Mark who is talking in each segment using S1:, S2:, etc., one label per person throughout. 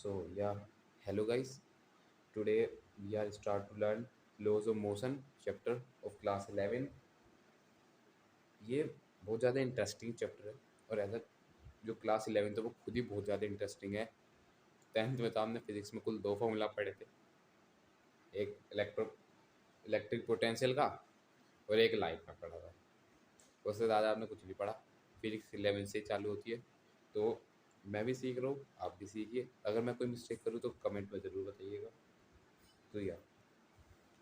S1: So yeah, hello guys. Today we are start to learn laws of motion chapter of class 11. ये बहुत ज़्यादा interesting chapter है और ऐसा जो क्लास 11 है वो खुद ही बहुत ज़्यादा इंटरेस्टिंग है। 10th में तो हमने फिजिक्स में कुल दो फॉर्मूला पढ़े थे, एक इलेक्ट्रिक पोटेंशियल का और एक लाइट का पढ़ा था। उससे ज़्यादा आपने कुछ नहीं पढ़ा। फिजिक्स 11 से चालू होती है, तो मैं भी सीख रहा हूँ, आप भी सीखिए। अगर मैं कोई मिस्टेक करूँ तो कमेंट में ज़रूर बताइएगा। तो यार,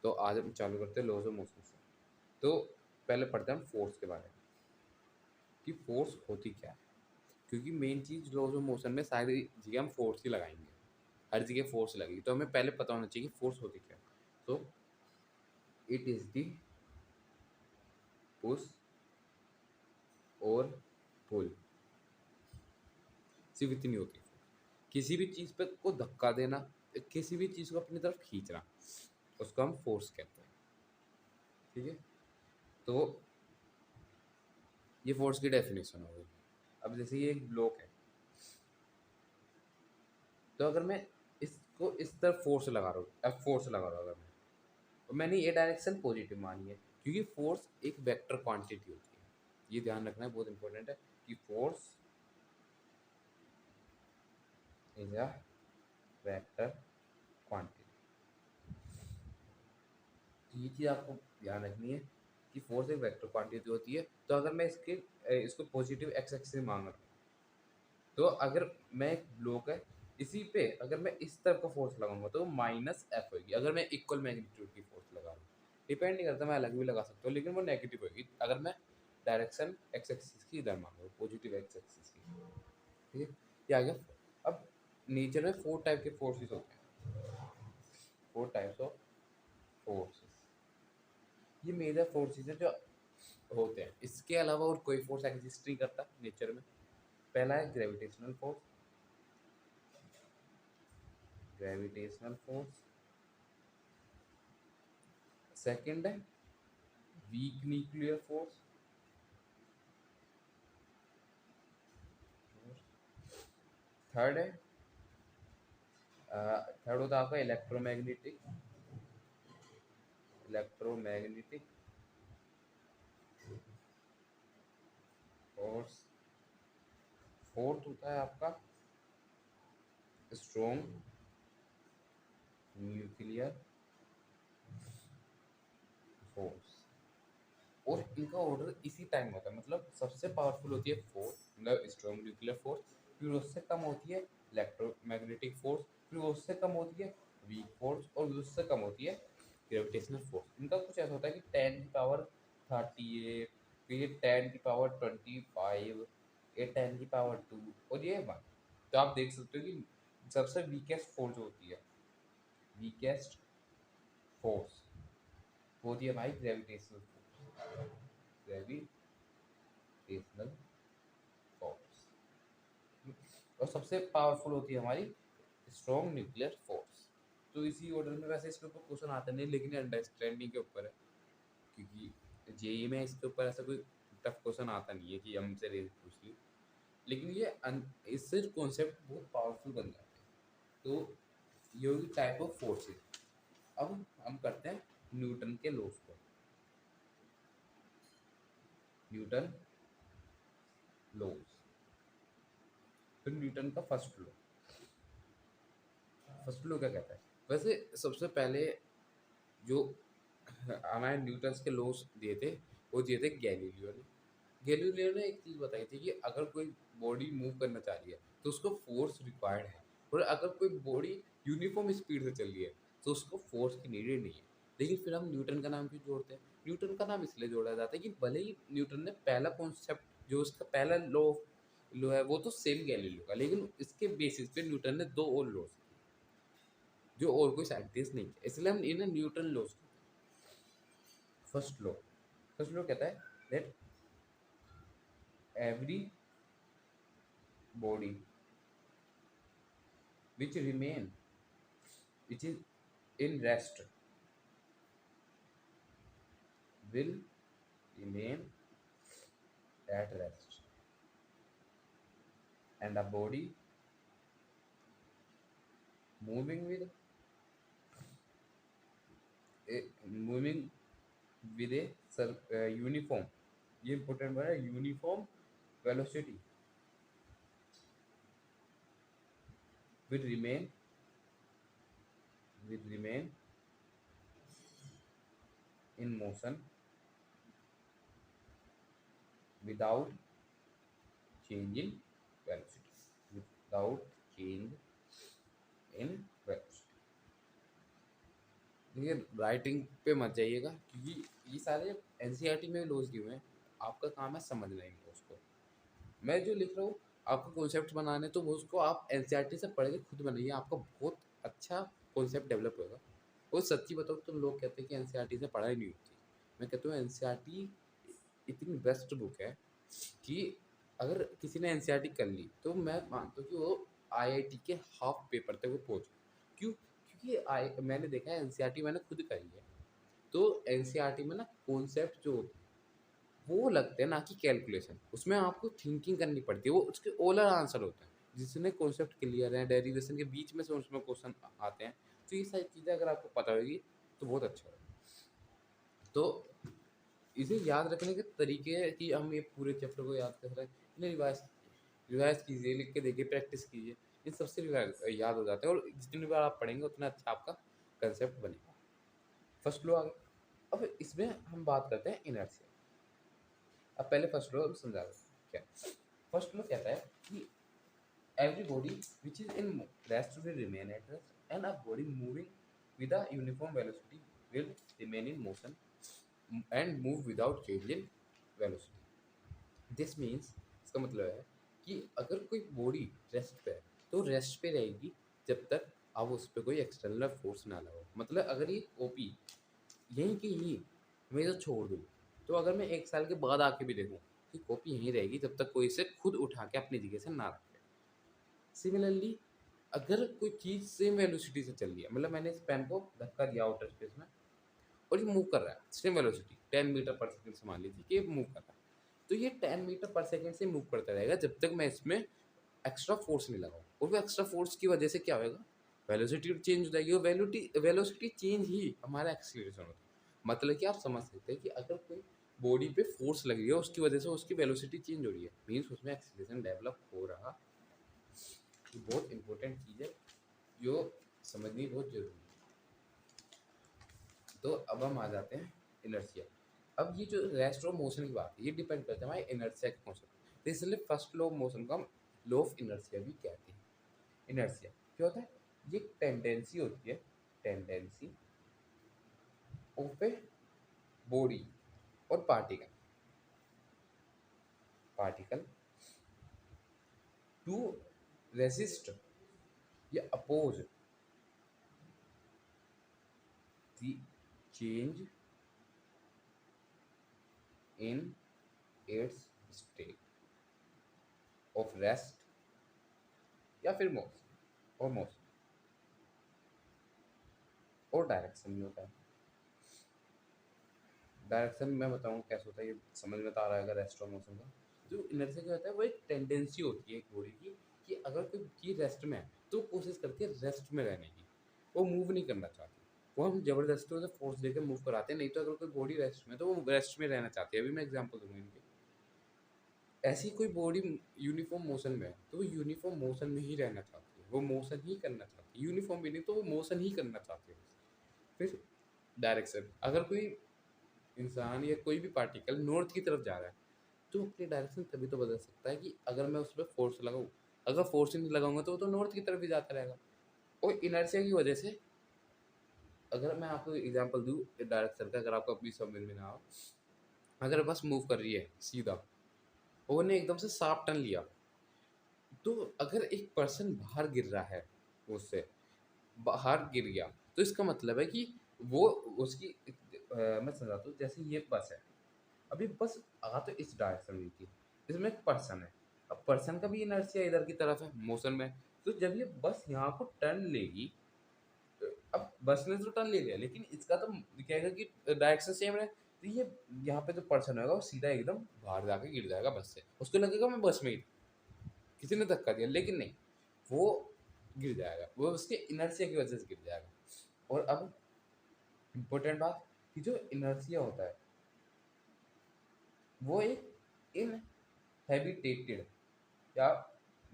S1: तो आज हम चालू करते हैं लॉज ऑफ मोशन से। तो पहले पढ़ते हैं हम फोर्स के बारे में कि फोर्स होती क्या है, क्योंकि मेन चीज़ लॉज ऑफ मोशन में सारी जगह हम फोर्स ही लगाएंगे, हर जगह फोर्स लगेगी, तो हमें पहले पता होना चाहिए कि फोर्स होती क्या है। तो इट इज़ दी पुश और पुल, सिर्फ इतनी होती है। किसी भी चीज़ पे को धक्का देना, किसी भी चीज़ को अपनी तरफ खींचना, उसको हम फोर्स कहते हैं। ठीक है, तो ये फोर्स की डेफिनेशन हो गई। अब जैसे ये एक ब्लॉक है, तो अगर मैं इसको इस तरफ फोर्स लगा रहा हूँ, एफ फोर्स लगा रहा हूँ अगर मैं, तो मैंने ये डायरेक्शन पॉजिटिव मानी है, क्योंकि फोर्स एक वेक्टर क्वांटिटी होती है। ये ध्यान रखना है, बहुत इंपॉर्टेंट है कि force is a vector quantity. तो ये चीज़ आपको ध्यान रखनी है कि फोर्स एक वेक्टर क्वांटिटी होती है। तो अगर मैं इसको पॉजिटिव एक्स एक्सिस मांग रहा हूँ, तो अगर मैं एक ब्लॉक है, इसी पे अगर मैं इस तरफ का फोर्स लगाऊंगा तो माइनस एफ होगी। अगर मैं इक्वल मैग्नीट्यूड की फोर्स लगा रहा हूँ, डिपेंड नहीं करता, मैं अलग भी लगा सकता हूँ, लेकिन वो नेगेटिव होगी अगर मैं डायरेक्शन एक्स एक्सिस की इधर मान रहा हूँ, पॉजिटिव एक्स एक्सिस की। ठीक है, ये आ गया। अब नेचर में फोर टाइप के फोर्सेस होते हैं, फोर टाइप्स ऑफ फोर्सेस। ये मेजर फोर्सेस हैं जो होते हैं, इसके अलावा और कोई फोर्स एग्जिस्ट नहीं करता नेचर में। पहला है gravitational force, gravitational force. Second है वीक न्यूक्लियर फोर्स। थर्ड है थर्ड होता है आपका इलेक्ट्रोमैग्नेटिक, इलेक्ट्रोमैग्नेटिक फोर्स। फोर्थ होता है आपका स्ट्रॉन्ग न्यूक्लियर फोर्स। और इनका ऑर्डर इसी टाइम होता है, मतलब सबसे पावरफुल होती है फोर्स, मतलब स्ट्रॉन्ग न्यूक्लियर फोर्स, फिर उससे कम होती है इलेक्ट्रोमैग्नेटिक फोर्स, फिर उससे कम होती है वीक फोर्स, और उससे कम होती है ग्रेविटेशनल फोर्स। इनका कुछ ऐसा होता है कि 10 की पावर 38, फिर ये 10 की पावर 25, ये 10 की पावर 2, और ये 1। तो आप देख सकते हो कि सबसे वीकेस्ट फोर्स होती है, वीकेस्ट फोर्स होती है भाई ग्रेविटेशनल फोर्स, ग्रेविटेशनल फोर्स। और सबसे पावरफुल होती है हमारी स्ट्रॉन्ग न्यूक्लियर फोर्स। तो इसी ऑर्डर में, वैसे इसके ऊपर क्वेश्चन आता नहीं, लेकिन अंडरस्टैंडिंग के ऊपर है, क्योंकि जेई में इसके ऊपर ऐसा कोई टफ क्वेश्चन आता नहीं है कि हमसे रेंज पूछ ली, लेकिन इससे कॉन्सेप्ट बहुत पावरफुल बन जाते हैं। तो ये होगी टाइप ऑफ फोर्सेस। अब हम करते हैं न्यूटन के लॉज को। न्यूटन लॉज, फिर न्यूटन का फर्स्ट लॉ क्या कहता है। वैसे सबसे पहले जो हमारे न्यूटन के लॉज दिए थे, वो दिए थे गैलीलियो ने। गैलीलियो ने एक चीज़ बताई थी कि अगर कोई बॉडी मूव करना चाह रही है तो उसको फोर्स रिक्वायर्ड है, और अगर कोई बॉडी यूनिफॉर्म स्पीड से चल रही है तो उसको फोर्स की नीड नहीं है। लेकिन फिर हम न्यूटन का नाम क्यों जोड़ते हैं? न्यूटन का नाम इसलिए जोड़ा जाता है कि भले ही न्यूटन ने पहला कॉन्सेप्ट, जो उसका पहला लॉ लॉ है, वो तो सेम गैलीलियो का, लेकिन इसके बेसिस पे न्यूटन ने दो और लॉज, जो और कोई साइंटिस्ट नहीं किया, इसलिए हम इन्हें Newton laws. First law, first law कहता है that every body which remain which is in rest will remain at rest, and a body moving with moving with a uniform, ये इंपॉर्टेंट वर्ड है, uniform velocity will remain in motion without change in velocity, without change in velocity। देखिए writing पे मत जाइएगा क्योंकि ये सारे NCERT में लॉज दिए हुए हैं, आपका काम है समझना इनको उसको। मैं जो लिख रहा हूँ आपको कॉन्सेप्ट बनाने, तो वो उसको आप एनसीईआरटी से पढ़ के खुद बनाइए, आपका बहुत अच्छा कॉन्सेप्ट डेवलप होगा। और सच्ची बताओ तो लोग कहते हैं कि एनसीईआरटी से पढ़ाई नहीं होती, मैं कहता हूँ एनसीईआरटी इतनी बेस्ट बुक है कि अगर किसी ने एनसीईआरटी कर ली तो मैं मानता हूँ कि वो आईआईटी के हाफ पेपर तक वो पहुँच। क्यों? क्योंकि आई मैंने देखा है एनसीईआरटी मैंने खुद करी है, तो एनसीईआरटी में ना कॉन्सेप्ट जो होते हैं वो लगते हैं ना कि कैलकुलेशन, उसमें आपको थिंकिंग करनी पड़ती है, वो उसके ओलर आंसर होते हैं जिसने कॉन्सेप्ट क्लियर है, डेरिवेशन के बीच में से उसमें क्वेश्चन आते हैं। तो ये सारी चीज़ें अगर आपको पता होगी तो बहुत अच्छा होगा। तो इसे याद रखने के तरीके हैं कि हम ये पूरे चैप्टर को याद कर रहे हैं, इन्हें रिवाइज कीजिए, लिख के देखिए, प्रैक्टिस कीजिए, इन सबसे रिवाइज याद हो जाते हैं और जितनी बार आप पढ़ेंगे उतना अच्छा आपका कंसेप्ट बनेगा। फर्स्ट लो आ गया। अब इसमें हम बात करते हैं इनर्शिया। अब पहले फर्स्ट लो हम समझा रहे हैं क्या। फर्स्ट लो कहता है कि every body which is in rest will remain at rest, and a body moving with a uniform velocity will remain in motion and move without change in velocity। This means, इसका मतलब है कि अगर कोई body rest पे है तो rest पे रहेगी जब तक आप उस पर कोई एक्सटर्नल फोर्स ना लगाओ। मतलब अगर ये ओपी यहीं की यहीं मैं इसे छोड़ दूँ, तो अगर मैं 1 साल के बाद आके भी देखूँ कि कॉपी यहीं रहेगी जब तक कोई इसे खुद उठा के अपनी जगह से ना रखे। सिमिलरली अगर कोई चीज़ सेम वेलोसिटी से चल रही है, मतलब मैंने इस पेन को धक्का दिया आउटर स्पेस में और ये मूव कर रहा है सेम वेलोसिटी 10 मीटर पर सेकंड से, मान लीजिए कि ये मूव कर रहा है, तो ये 10 मीटर पर सेकंड से मूव करता रहेगा जब तक मैं इसमें एक्स्ट्रा फोर्स नहीं लगाऊं। और वो एक्स्ट्रा फोर्स की वजह से क्या होगा, वेलोसिटी चेंज हो जाएगी, और वेलोसिटी चेंज ही हमारा एक्सीलरेशन होता है। मतलब कि आप समझ सकते हैं कि अगर कोई बॉडी पे फोर्स लग रही है उसकी वजह से उसकी वेलोसिटी चेंज हो रही है, मीन्स उसमें एक्सीलरेशन डेवलप हो रहा। ये बहुत इंपॉर्टेंट चीज़ है जो समझनी बहुत जरूरी है। तो अब हम आ जाते हैं इनर्शिया। अब ये जो रेस्ट ऑफ मोशन की बात है ये डिपेंड करता है हमारे इनर्शिया के कॉन्सेप्ट, तो इसलिए फर्स्ट लॉ ऑफ मोशन को हम लॉ ऑफ इनर्शिया भी कहते हैं। इनर्शिया क्या होता है? ये एक टेंडेंसी होती है, टेंडेंसी ऑफ ए बॉडी और पार्टिकल पार्टिकल टू रेसिस्ट या oppose the change in its state of rest या फिर मोशन और डायरेक्शन भी होता है। डायरेक्शन मैं बताऊँ कैसे होता है, ये समझ में तो आ रहा है। अगर रेस्ट ऑफ मोशन का जो इनर्शिया क्या होता है, वो एक टेंडेंसी होती है एक बॉडी की कि अगर कोई चीज़ रेस्ट में है तो कोशिश करती है रेस्ट में रहने की, वो मूव नहीं करना चाहती। वो हम जबरदस्ती उसे फोर्स देकर मूव कराते हैं, नहीं तो अगर कोई बॉडी रेस्ट में तो वो रेस्ट में रहना चाहती है। अभी मैं एग्जाम्पल दूंगा इनके। ऐसी कोई बॉडी यूनिफॉर्म मोशन में है तो वो यूनिफॉर्म मोशन में ही रहना चाहती है, वो मोशन ही करना चाहती है, यूनिफॉर्म भी नहीं तो वो मोशन ही करना चाहती है। फिर डायरेक्शन, अगर कोई इंसान या कोई भी पार्टिकल नॉर्थ की तरफ जा रहा है तो अपनी डायरेक्शन तभी तो बदल सकता है कि अगर मैं उस पर फोर्स लगाऊं। अगर फोर्स नहीं लगाऊंगा तो वो तो नॉर्थ की तरफ ही जाता रहेगा। और इनर्शिया की वजह से, अगर मैं आपको एग्जांपल दूं डायरेक्शन का, अगर आपको अपनी समझ में ना हो, अगर बस मूव कर रही है सीधा और ने एकदम से शार्प टर्न लिया, तो अगर एक पर्सन बाहर गिर रहा है, उससे बाहर गिर गया, तो इसका मतलब है कि वो उसकी मैं समझाता हूँ। जैसे ये बस है, अभी बस आ तो इस डायरेक्शन में थी, इसमें एक पर्सन है, अब पर्सन का भी इनर्शिया इधर की तरफ है मोशन में, तो जब ये बस यहाँ को टर्न लेगी, तो अब बस ने तो टर्न ले लिया लेकिन इसका तो कहेगा कि डायरेक्शन सेम है, तो ये यहाँ पे जो पर्सन होगा वो सीधा एकदम बाहर जाके गिर जाएगा बस से, उसको लगेगा मैं बस में ही था, किसी ने धक्का दिया, लेकिन नहीं, वो गिर जाएगा, वो उसके इनर्शिया की वजह से गिर जाएगा। और अब इम्पोर्टेंट बात कि जो इनर्शिया होता है वो एक इनहेबिटेटेड, या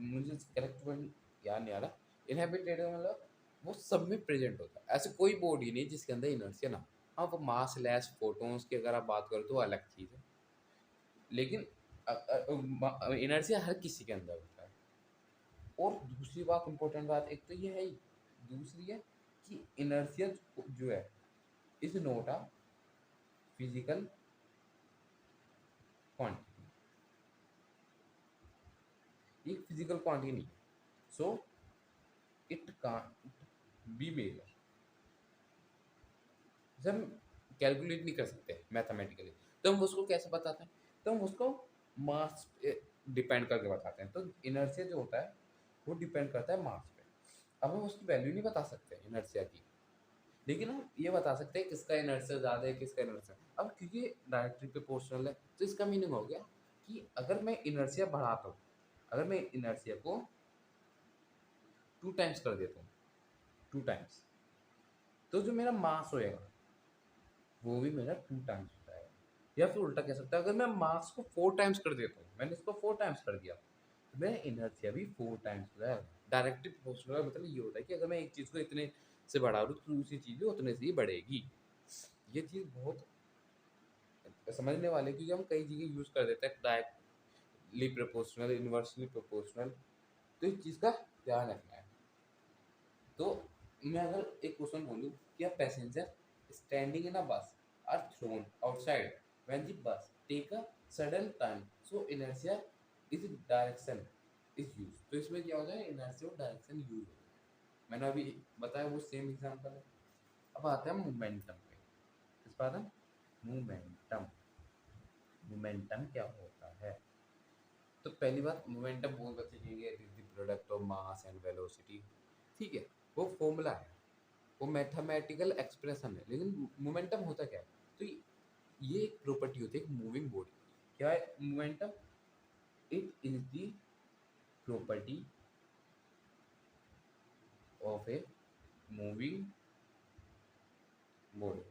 S1: मुझे करेक्ट वर्ड याद नहीं आ रहा, इनहेबिटेटेड मतलब वो सब में प्रेजेंट होता है। ऐसे कोई बॉडी नहीं जिसके अंदर इनर्शिया ना हो। हाँ, वो मास लेस फोटोन्स की अगर आप बात करो तो वो अलग चीज़ है, लेकिन इनर्शिया हर किसी के अंदर होता है। और दूसरी बात, इंपॉर्टेंट बात, एक तो ये है ही, दूसरी है कि इनर्शिया जो है is not a physical quantity, एक फिजिकल क्वांटिटी नहीं है। So it can't be measure, जब हम कैलकुलेट नहीं कर सकते मैथमेटिकली, तो हम उसको कैसे बताते हैं? तो हम उसको मास डिपेंड करके बताते हैं। तो इनर्शिया जो होता है वो डिपेंड करता है मास पे। अब हम उसकी वैल्यू नहीं बता सकते इनर्शिया की, लेकिन हम ये बता सकते हैं किसका इनर्शिया ज़्यादा है, किसका इनर्शिया। अब क्योंकि डायरेक्टली प्रोपोर्शनल है, तो इसका मीनिंग हो गया कि अगर मैं इनर्शिया बढ़ाता हूँ, अगर मैं इनर्शिया को 2 टाइम्स कर देता हूँ, 2 टाइम्स, तो जो मेरा मास होएगा वो भी मेरा 2 टाइम्स हो जाएगा। या फिर उल्टा कह सकता है, अगर मैं मास को 4 टाइम्स कर देता हूँ, मैंने इसको 4 टाइम्स कर दिया, तो मेरा इनर्शिया भी 4 टाइम्स हो जाएगा। डायरेक्टली प्रोपोर्शनल मतलब ये होता है कि अगर मैं एक चीज़ को इतने से बढ़ा दूँ तो दूसरी चीज़ भी उतने से ही बढ़ेगी। ये चीज़ बहुत समझने वाले, क्योंकि हम कई जगह यूज़ कर देते हैं डायरेक्टली प्रोपोर्शनल, इनवर्सली प्रोपोर्शनल, तो इस चीज़ का ध्यान रखना है। तो मैं अगर एक क्वेश्चन बोलूँ कि a passenger standing in a bus are thrown outside when the bus take a sudden turn, so inertia is direction is used, तो इसमें क्या होता है, inertia और डायरेक्शन यूज होता है। मैंने अभी बताया वो सेम एग्जांपल है। अब आता है मोमेंटम पे। किस बात है? मोमेंटम। मोमेंटम क्या होता है? तो पहली बात, मोमेंटम बहुत बच्चे कहेंगे it is the product of mass and velocity. ठीक है, वो फॉर्मूला है, वो मैथमेटिकल एक्सप्रेशन है, लेकिन मोमेंटम होता क्या है? तो ये एक प्रॉपर्टी होती है एक मूविंग बॉडी। क्या है momentum? It is the property of a moving body.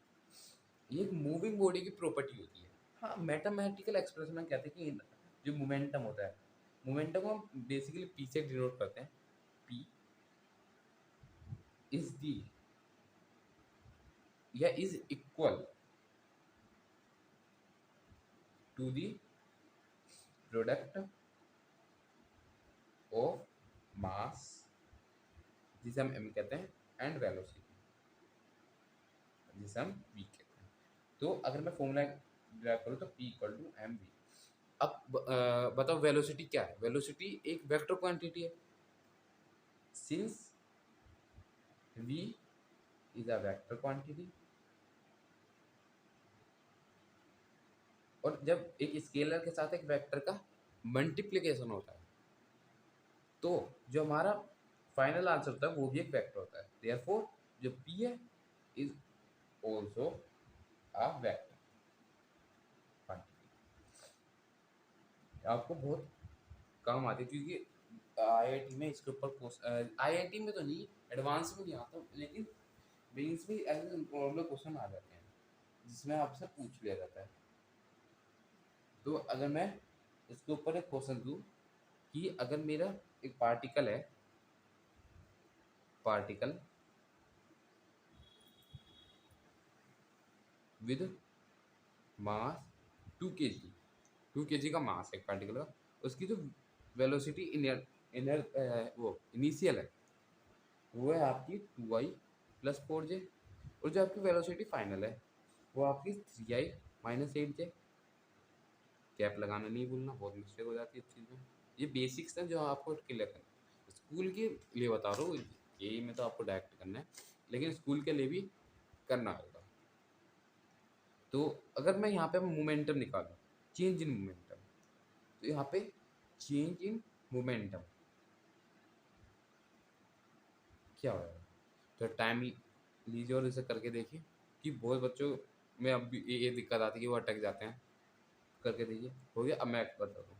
S1: ये एक मूविंग बॉडी की प्रॉपर्टी होती है। हाँ, मैथमेटिकल एक्सप्रेशन में कहते हैं कि जो मोमेंटम होता है, मोमेंटम को हम बेसिकली पी से डिनोट करते हैं। पी इज दी या is equal to the product of mass, जिसे हम m कहते हैं, एंड वेलोसिटी, जिसे हम v कहते हैं। तो अगर मैं फॉर्मूला ड्राइव करूँ तो p equal to M V. अब बताओ वेलोसिटी क्या है? वेलोसिटी एक वेक्टर क्वांटिटी है। Since v is a vector quantity, और जब एक स्केलर के साथ एक वेक्टर का मल्टीप्लिकेशन होता है, तो जो हमारा फाइनल आंसर होता है वो भी एक वेक्टर होता है। देयरफॉर जो p है is also a vector quantity. आपको बहुत काम आती है, क्योंकि आईआईटी में इसके ऊपर, आईआईटी में तो नहीं, एडवांस में नहीं आता, लेकिन मेंस में ऐसे नॉर्मल क्वेश्चन आ जाते हैं जिसमें आपसे पूछ लिया जाता है। तो अगर मैं इसके ऊपर एक क्वेश्चन दूँ कि अगर मेरा एक पार्टिकल है, particle with mass 2 kg, 2 kg का मास है एक पार्टिकल का, उसकी जो वेलोसिटी इनर इनर वो इनिशियल है वो है आपकी 2i+4j, और जो आपकी वेलोसिटी फाइनल है वो आपकी 3i-8j। कैप लगाना नहीं भूलना, बहुत मिस्टेक हो जाती है इस चीज़ में। ये बेसिक्स हैं जो आपको क्लियर करना, स्कूल के लिए बता रहा हूँ, यही में तो आपको डायरेक्ट करना है, लेकिन स्कूल के लिए भी करना होगा। तो अगर मैं यहाँ पे मोमेंटम निकालूँ, चेंज इन मोमेंटम, तो यहाँ पे चेंज इन मोमेंटम क्या होगा? तो टाइम लीजिए और इसे करके देखिए, कि बहुत बच्चों में अब भी ये दिक्कत आती है कि वो अटक जाते हैं। करके देखिए, हो गया। अब मैं बताता हूँ।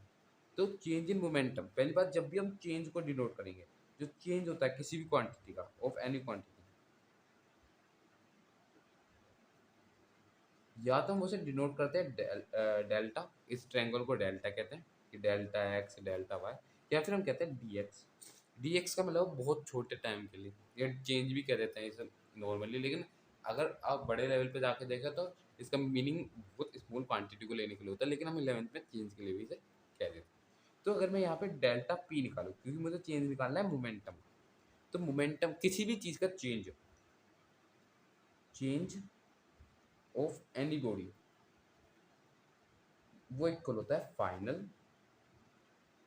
S1: तो चेंज इन मोमेंटम, पहली बात, जब भी हम चेंज को डिनोट करेंगे जो चेंज होता है किसी भी क्वांटिटी का, ऑफ एनी क्वांटिटी, या तो हम उसे डिनोट करते हैं डेल्टा, इस ट्रायंगल को डेल्टा कहते हैं कि डेल्टा एक्स डेल्टा वाई, या फिर हम कहते हैं डी एक्स। डी एक्स का मतलब बहुत छोटे टाइम के लिए, या चेंज भी कह देते हैं इसे नॉर्मली, लेकिन अगर आप बड़े लेवल पे जाके देखें तो इसका मीनिंग बहुत स्मॉल क्वांटिटी को लेने के लिए होता है, लेकिन हम 11th में चेंज के लिए भी इसे कह देते हैं। तो अगर मैं यहाँ पे डेल्टा पी निकालूँ, क्योंकि मुझे चेंज निकालना है मोमेंटम, तो मोमेंटम किसी भी चीज़ का change, change of any body, वो इक्वल होता है फाइनल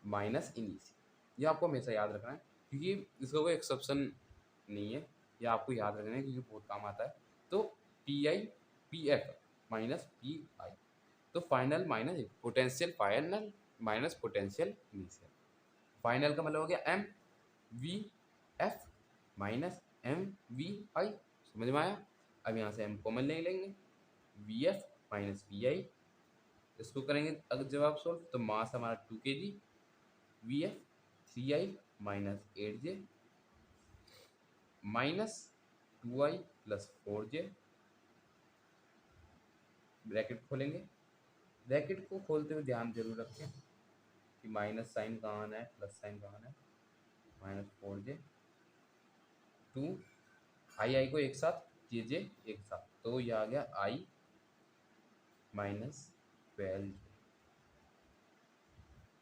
S1: माइनस इनिशियल। ये आपको हमेशा याद रखना है, क्योंकि इसका कोई एक्सेप्शन नहीं है, ये आपको याद रखना है क्योंकि बहुत काम आता है। तो P I P F minus P I, तो final minus potential final minus potential initial. Final का मतलब हो गया M V F minus M V I, समझ में आया? अब यहाँ से एम कॉमन ले लेंगे, वी एफ माइनस वी आई, इसको करेंगे अगर जब आप सोल्व, तो मास हमारा 2 kg, V F 3i minus 8j minus 2i plus 4j, bracket खोलेंगे। ब्रैकेट को खोलते हुए ध्यान जरूर रखें कि माइनस साइन कहाँ आना है, प्लस साइन कहाँ आना है, माइनस 4j, 2 आई को एक साथ, जे एक साथ, तो ये आ गया आई माइनस 12,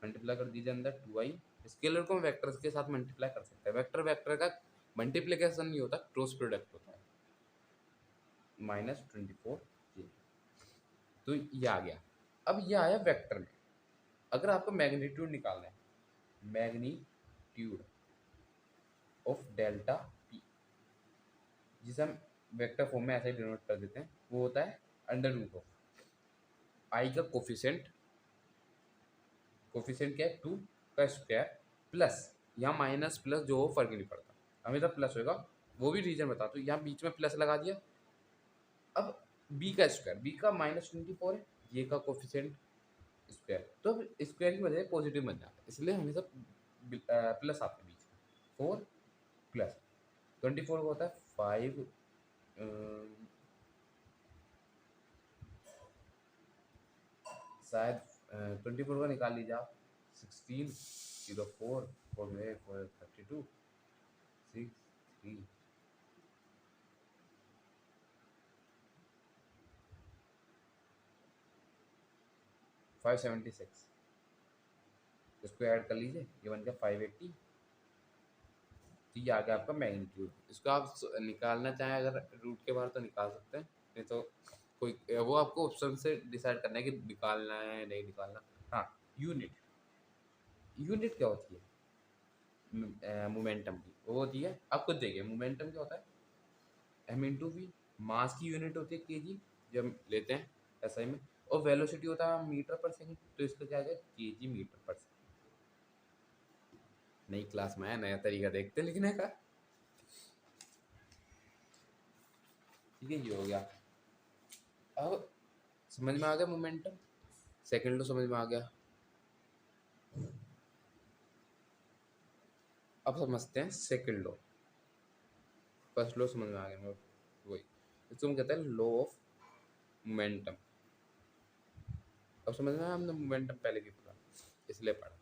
S1: मल्टीप्लाई कर दीजिए अंदर 2i। स्केलर को हम वेक्टर्स के साथ मल्टीप्लाई कर सकते हैं, वेक्टर वेक्टर का मल्टीप्लिकेशन नहीं होता, क्रॉस प्रोडक्ट होता है, माइनस 24j। तो ये आ गया। अब ये आया वेक्टर में। अगर आपको मैग्नीट्यूड निकालना है, मैग्नीट्यूड ऑफ डेल्टा पी, जिसे हम वेक्टर फॉर्म में ऐसे डिनोट कर देते हैं, वो होता है अंडर रूट ऑफ आई का कोफिशिएंट, कोफिशिएंट क्या है 2 का स्क्वायर, प्लस यहाँ माइनस प्लस जो हो फर्क नहीं पड़ता, हमेशा प्लस होगा, वो भी रीजन बता, तो यहाँ बीच में प्लस लगा दिया। अब बी का स्क्वायर, बी का माइनस 24 है, ये का कोफिशिएंट स्क्वायर, तो स्क्वायर की वजह से पॉजिटिव बन जाता है, इसलिए हमेशा प्लस आता है बीच में, 4 प्लस 24 का होता है 5, शायद 24 का निकाल लीजिए आप, 16 0 4 4 में 4 32 6 3 576, इसको ऐड कर लीजिए, ये बन गया 580। तो ये आ गया आपका मैग्नीट्यूड। इसको आप निकालना चाहें अगर रूट के बाहर तो निकाल सकते हैं, नहीं तो कोई वो आपको ऑप्शन से डिसाइड करना है कि निकालना है नहीं निकालना। हाँ, यूनिट, यूनिट क्या होती है मोमेंटम की? वो होती है, आप खुद देखिए मोमेंटम क्या होता है, एम इंटू वी, मास की यूनिट होती है के जी जब हम लेते हैं एसआई में, और वेलोसिटी होता है मीटर पर सेकंड, तो इसका क्या है के जी मीटर पर सेकंड। नई क्लास में आया, नया तरीका देखते हैं लिखने का। ठीक है, ये हो गया। अब समझ में आ गया मोमेंटम, सेकंड लो समझ में आ गया। अब समझते हैं सेकंड लो। फर्स्ट लो समझ में आ गया, वही इसको हम कहते हैं लॉ ऑफ मोमेंटम। अब समझ में आया, हमने मोमेंटम पहले की पढ़ा इसलिए पढ़ा।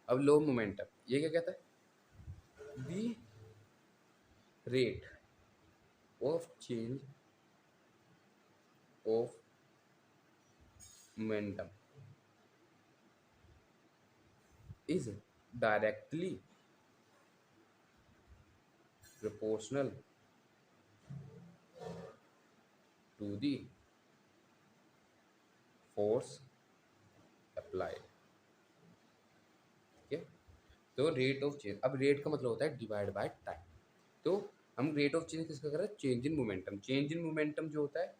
S1: अब लॉ ऑफ मोमेंटम ये क्या कहता है, the rate of change of momentum is directly proportional to the force applied। ठीक है, तो रेट ऑफ चेंज, अब रेट का मतलब होता है डिवाइड बाय टाइम। तो हम रेट ऑफ चेंज किसका कर रहे हैं, change in momentum. Change in momentum जो होता है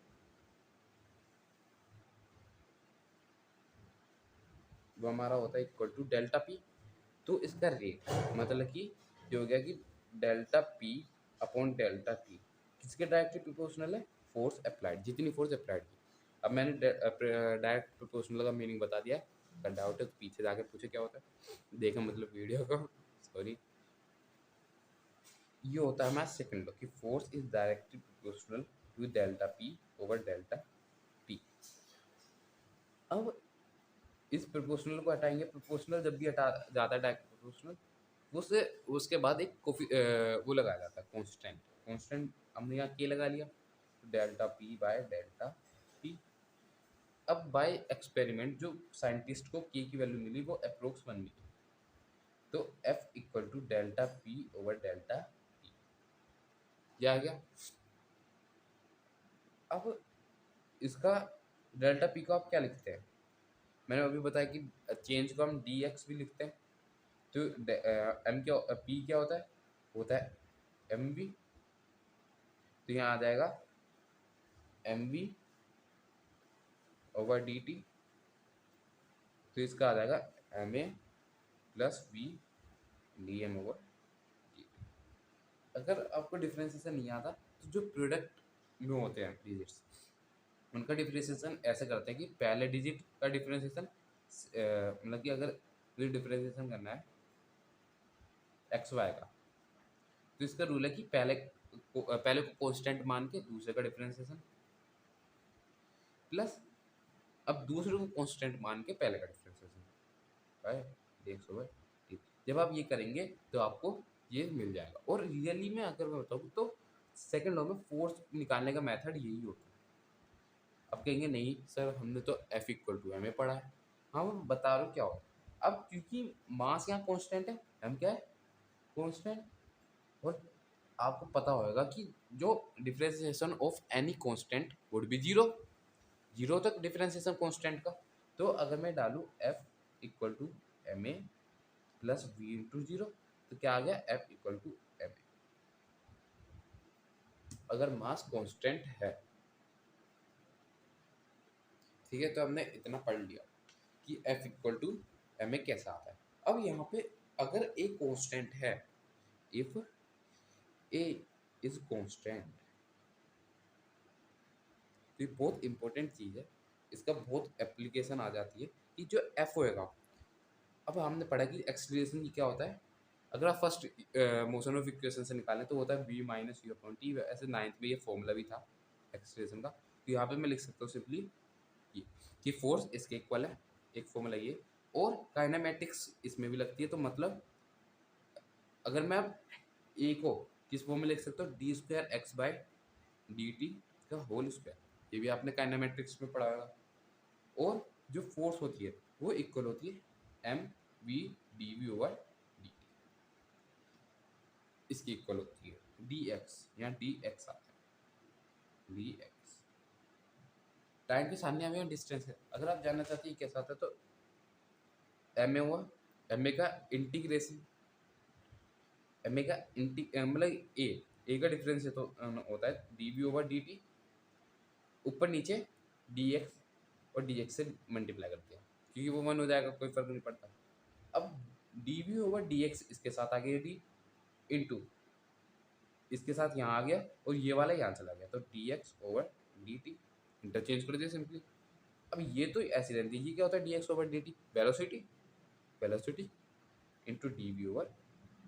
S1: वो हमारा होता है इक्वल टू डेल्टा पी। तो इसका रेट मतलब कि ये हो गया कि delta P upon delta T किसके डायरेक्टली प्रोपोर्शनल है, फोर्स अप्लाइड, जितनी फोर्स अप्लाइड की। अब मैंने डायरेक्ट प्रोपोर्शनल का मीनिंग बता दिया, अगर डाउट है तो पीछे जाके पूछे क्या होता है, देखा मतलब वीडियो को, सॉरी। ये होता है हमारा सेकंड लॉ कि force is directly proportional to delta P over delta T. अब इस प्रोपोर्शनल को हटाएंगे, प्रोपोर्शनल जब भी हटा जाता है डायरेक्ट प्रोपोर्शनल, उससे उसके बाद एक वो लगाया जाता है कांस्टेंट। कांस्टेंट हमने यहाँ के लगा लिया, तो delta P by delta T. अब बाय एक्सपेरिमेंट जो साइंटिस्ट को के की वैल्यू मिली वो अप्रोक्स 1 मिली, तो F equal to delta P over delta T, ये आ गया। अब इसका डेल्टा पी को आप क्या लिखते हैं, मैंने अभी बताया कि चेंज को हम डी एक्स भी लिखते हैं। तो एम क्या, पी क्या होता है एम वी। तो यहाँ आ जाएगा M V over D T, तो इसका आ जाएगा M A plus V D M over D T. अगर आपको डिफ्रेंसिएशन नहीं आता तो जो प्रोडक्ट में होते हैं डिजिट्स, उनका डिफ्रेंसिएशन ऐसे करते हैं कि पहले डिजिट का डिफ्रेंसिएशन, मतलब कि अगर डिफ्रेंसिएशन करना है एक्स वाई का, तो इसका रूल है कि पहले को कांस्टेंट मान के दूसरे का डिफरेंशिएशन, प्लस अब दूसरे को कांस्टेंट मान के पहले का differentiation by dx over dt। जब आप ये करेंगे तो आपको ये मिल जाएगा। और रियली में अगर मैं बताऊँ तो सेकंड लॉ में फोर्स निकालने का मेथड यही होता है। अब कहेंगे नहीं सर हमने तो F equal to M A पढ़ा है। हाँ मैं बता रहा हूँ क्या होता है। अब क्योंकि मास यहाँ कांस्टेंट है, हम क्या है कांस्टेंट, और आपको पता होगा कि जो differentiation of any constant would be zero, zero तक डिफरेंशिएशन कांस्टेंट का। तो अगर मैं डालूँ F equal to M A plus V into zero, तो क्या आ गया F equal to M A. अगर मास कांस्टेंट है, ठीक है, तो हमने इतना पढ़ लिया कि F equal to M A कैसा आता है। अब यहाँ पे अगर ए कांस्टेंट है, इफ ए इज कांस्टेंट, तो ये बहुत इंपॉर्टेंट चीज़ है, इसका बहुत एप्लीकेशन आ जाती है कि जो एफ होएगा। अब हमने पढ़ा कि एक्सीलरेशन की क्या होता है, अगर आप फर्स्ट मोशन ऑफ इक्वेशन से निकालें तो होता है v minus U upon T. ऐसे नाइन्थ में ये फॉर्मूला भी था एक्सीलरेशन का, तो यहाँ पे मैं लिख सकता हूँ सिंपली ये कि फोर्स इसके इक्वल है, एक फॉर्मूला ये, और काइनेमेटिक्स इसमें भी लगती है। तो मतलब अगर मैं ए को किस फॉर्म में लिख सकता हूँ, D square X by D T का होल स्क्वायर, ये भी आपने काइनेमेट्रिक्स में पढ़ा होगा। और जो फोर्स होती है वो इक्वल होती है M V D V over D T, इसकी इक्वल होती है डी एक्स, यहाँ डी एक्स आता है डी एक्स, टाइम के सामने हमें डिस्टेंस है। अगर आप जानना चाहते हैं कैसा आता है तो एम ए हुआ, एम ए का इंटीग्रेशन, एम ए का मतलब ए का डिफरेंस है तो होता है D V over D T, ऊपर नीचे डी एक्स और डी एक्स से मल्टीप्लाई करते हैं क्योंकि वो 1 हो जाएगा, कोई फर्क नहीं पड़ता। अब D V over D X इसके साथ आ गया डी, इंटू इसके साथ यहाँ आ गया और ये वाला यहाँ चला गया, तो D X over D T, interchange कर दिया सिंपली। अब ये तो ऐसी रहती है, ये क्या होता है D X over D T, velocity, velocity into D V over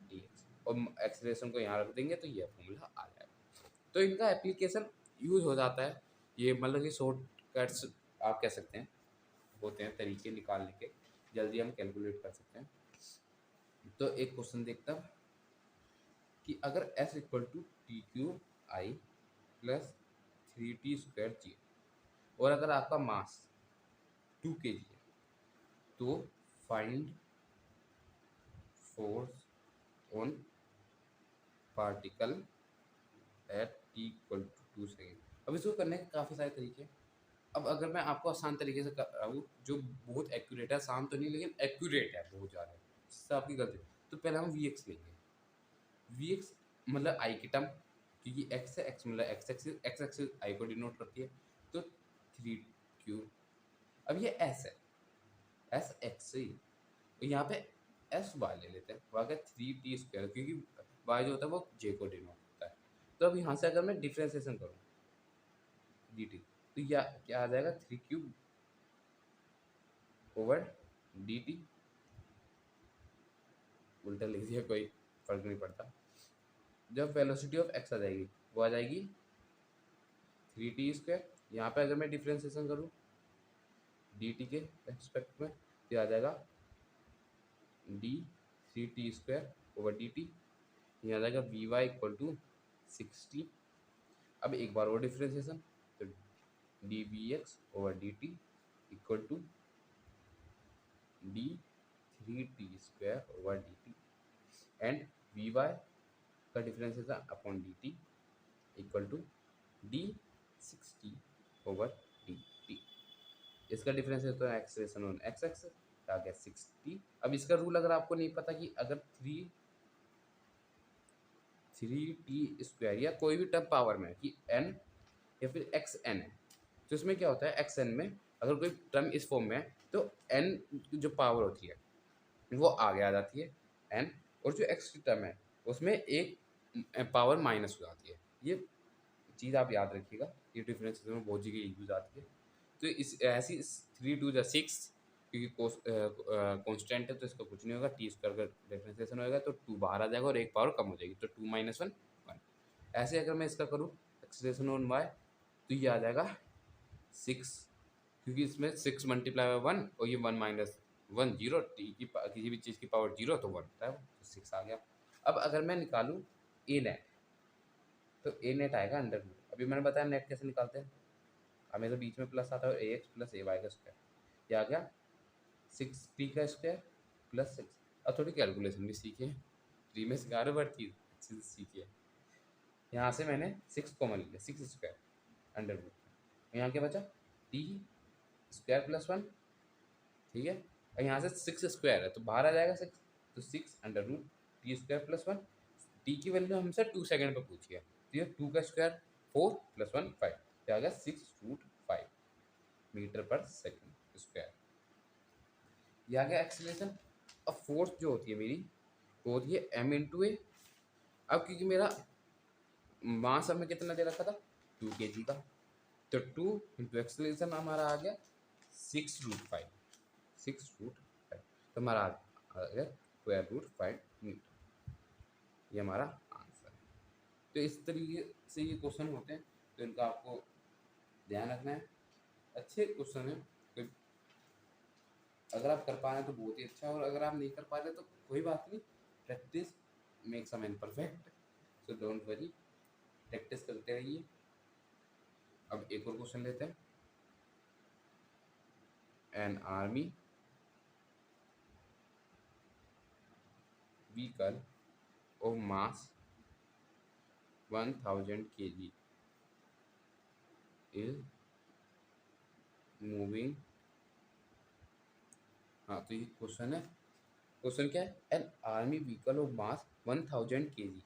S1: D X, और एक्सेलरेशन को यहाँ रख देंगे तो ये फॉर्मूला आ जाएगा। तो इनका एप्लीकेशन यूज हो जाता है, ये मतलब कि शॉर्टकट्स आप कह सकते हैं होते हैं तरीके निकालने के, जल्दी हम कैलकुलेट कर सकते हैं। तो एक क्वेश्चन देखता हूँ कि अगर S equal to T Q I plus 3t square जी, और अगर आपका मास 2 kg है, तो find force on particle at t equal to 2 second. अब इसको करने के काफ़ी सारे तरीके हैं। अब अगर मैं आपको आसान तरीके से कर रहा हूँ जो बहुत एक्यूरेट है, आसान तो नहीं लेकिन एक्यूरेट है बहुत ज़्यादा, इससे आपकी गलती। तो पहले हम वी एक्स लेंगे, वी एक्स मतलब आई की टर्म, क्योंकि एक्स है, एक्स मतलब एक्स एक्सिस आई को डिनोट करती है, तो 3 अब ये एस है, एस एक्स ही, तो यहाँ पे एस वाई ले लेते हैं, वहाँ का 3t स्क्वायर, क्योंकि वाई जो होता है वो जे को डिनोट होता है। तो अब यहाँ से अगर मैं डिफ्रेंसिएशन करूँ डी टी, तो यह क्या आ जाएगा 3 ओवर डी टी, उल्टा लिख दिया कोई फर्क नहीं पड़ता, जब वेलोसिटी ऑफ एक्स आ जाएगी वो आ जाएगी 3t²। यहाँ पे अगर मैं डिफ्रेंसिएशन करूँ dt के रेस्पेक्ट में तो ये आ जाएगा d3t² / dt। यहाँ आ जाएगा vy = 60। अब एक बार और डिफ्रेंसिएशन तो dvx/dt = d3t² / dt and vy का डिफरेंशिएशन अपॉन dt = d60/dt। इसका डिफरेंशिएशन तो एक्सेलेरेशन ऑन एक्स एक्सिस आ गया 60। अब इसका रूल अगर आपको नहीं पता कि अगर 3t² या कोई भी टर्म पावर में कि n या फिर xn है तो इसमें क्या होता है xn में अगर कोई टर्म इस फॉर्म में है तो n जो पावर होती है वो आगे आ जाती है n, और जो x की टर्म है उसमें एक पावर माइनस हो जाती है। ये चीज़ आप याद रखिएगा, ये डिफरेंस में बहुत जगह यूज आती है। तो इस ऐसी 3×2 = 6 क्योंकि कांस्टेंट है तो इसका कुछ नहीं होगा, t² का डिफरेंशिएशन होगा तो 2 बाहर आ जाएगा और एक पावर कम हो जाएगी तो 2 - 1 1। ऐसे अगर मैं इसका करूँ एक्सेलरेशन ऑन y तो ये आ जाएगा 6 क्योंकि इसमें 6 × 1 और ये 1 - 1 0 t की किसी भी चीज़ की पावर 0 तो 1 होता है तो 6 आ गया। अब अगर मैं निकालूँ ए नेट तो ए नेट आएगा अंडर रूट। अभी मैंने बताया नेट कैसे निकालते हैं, हमें तो बीच में प्लस आता है ax + ay²। ये आ गया 6t² + 6। अब थोड़ी कैलकुलेशन भी सीखे, प्री में सिखा रहे बट चीज़ सीखिए। यहाँ से मैंने 6 कॉमन लिया 6² अंडर रूट। यहाँ क्या बचा t² + 1, ठीक है। और यहाँ से 6² है तो बाहर आ जाएगा 6 तो 6 अंडर रूट t² + 1। टी की वैल्यू हमसे 2 सेकंड पर पूछी है तो ये 2 का स्क्वायर 4 + 1 5 तो आ गया 6√5 मीटर/सेकंड²। ये आ गया एक्सीलरेशन। अब फोर्स जो होती है मेरी वो होती है m × a। अब क्योंकि मेरा मास हमें कितना दे रखा था 2 kg का तो 2 × एक्सीलरेशन हमारा आ गया 6√5 तो हमारा आ गया √5 मीटर। ये हमारा आंसर है। तो इस तरीके से ये क्वेश्चन होते हैं तो इनका आपको ध्यान रखना है। अच्छे क्वेश्चन है तो अगर आप कर पा रहे हैं तो बहुत ही अच्छा, और अगर आप नहीं कर पा रहे तो कोई बात नहीं, practice makes a man perfect, so don't worry, practice करते रहिए। अब एक और क्वेश्चन लेते हैं। An army vehicle of mass 1000 kg is moving. हाँ तो ये क्वेश्चन है। क्वेश्चन क्या है, an army vehicle of mass 1000 kg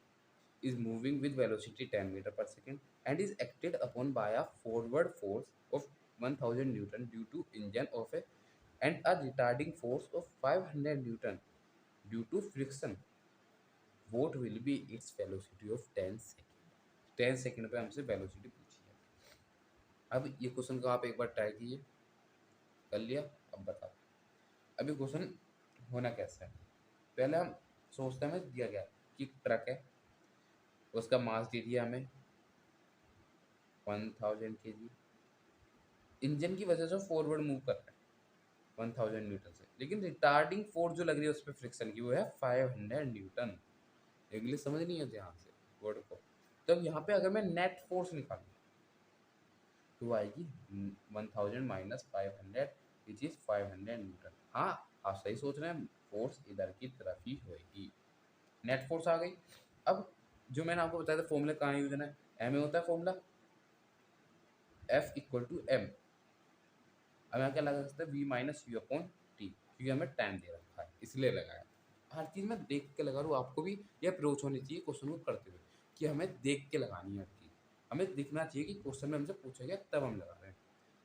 S1: is moving with velocity 10 meter per second and is acted upon by a forward force of 1000 Newton due to engine of a and a retarding force of 500 Newton due to friction. What will be its velocity of 10 second? 10 second पे हमसे velocity पूछी है। अब ये question को आप एक बार try कीजिए, कर लिया, अब बताओ अभी क्वेश्चन होना कैसा है। पहले हम सोचते हैं हमें दिया गया कि ट्रक है, उसका मास दे दिया हमें 1000 kg, इंजन की वजह से फॉरवर्ड मूव कर रहा है 1000 न्यूटन से, लेकिन रिटार्डिंग फोर्स जो लग रही है उस पर फ्रिक्शन की वो है 500 न्यूटन। इंग्लिश समझ नहीं है ध्यान से वर्ड को। तब यहाँ पे अगर मैं नेट फोर्स निकालूँ तो आएगी 1000 - 500 विच इज 500 न्यूटन। हाँ आप सही सोच रहे हैं, फोर्स इधर की तरफ ही होगी। नेट फोर्स आ गई। अब जो मैंने आपको बताया था फॉर्मूला कहाँ यूज है, एम में होता है फॉर्मूला F = m। अब यहाँ क्या लगा सकते हैं v - u/t, क्योंकि हमें टाइम दे रखा है इसलिए लगाया। हर चीज़ में देख के लगा रहा हूँ, आपको भी ये अप्रोच होनी चाहिए क्वेश्चन को करते हुए कि हमें देख के लगानी है हर चीज़। हमें दिखना चाहिए कि क्वेश्चन में हमसे पूछा गया तब हम लगा रहे हैं।